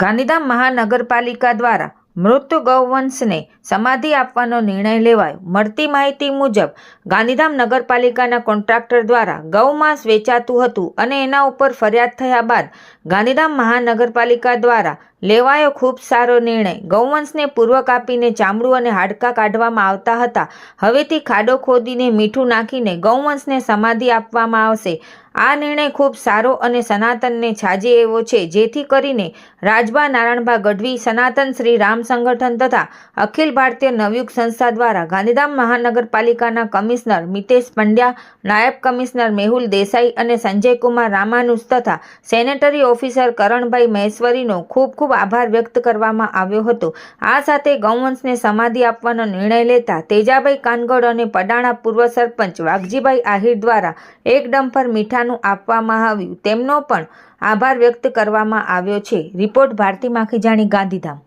ગાંધીધામ મહાનગરપાલિકા દ્વારા મૃત ગૌવંશને સમાધિ આપવાનો નિર્ણય લેવાયો। મળતી માહિતી મુજબ ગાંધીધામ નગરપાલિકાના કોન્ટ્રાક્ટર દ્વારા ગૌમાંસ વેચાતું હતું અને એના ઉપર ફરિયાદ થયા બાદ ગાંધીધામ મહાનગરપાલિકા દ્વારા લેવાયો ખૂબ સારો નિર્ણય। ગૌવંશને પૂર્વ કાપીને ચામડું અને હાડકાં કાઢવામાં આવતા હતા। હવેથી ખાડો ખોદીને મીઠું નાખીને ગૌવંશને સમાધિ આપવામાં આવશે। આ નિર્ણય ખૂબ સારો અને સનાતનને છાજે એવો છે, જેથી કરીને રાજબા નારણભા ગઢવી, સનાતન શ્રી રામ સંગઠન તથા અખિલ ભારતીય નવયુગ સંસ્થા દ્વારા ગાંધીધામ મહાનગરપાલિકાના કમિશનર મિતેશ પંડ્યા, નાયબ કમિશનર મેહુલ દેસાઈ અને સંજયકુમાર રામાનુજ તથા સેનેટરી ઓફિસર કરણભાઈ મહેશ્વરીનો ખૂબ ખૂબ આભાર વ્યક્ત કરવામાં આવ્યો હતો। આ સાથે ગૌવંશને સમાધિ આપવાનો નિર્ણય લેતા તેજાભાઈ કાનગડ અને પડાણા પૂર્વ સરપંચ વાઘજીભાઈ આહિર દ્વારા એક ડમ્પર મીઠાનું આપવામાં આવ્યું, તેમનો પણ આભાર વ્યક્ત કરવામાં આવ્યો છે। રિપોર્ટ ભારતી માખીજાણી, ગાંધીધામ।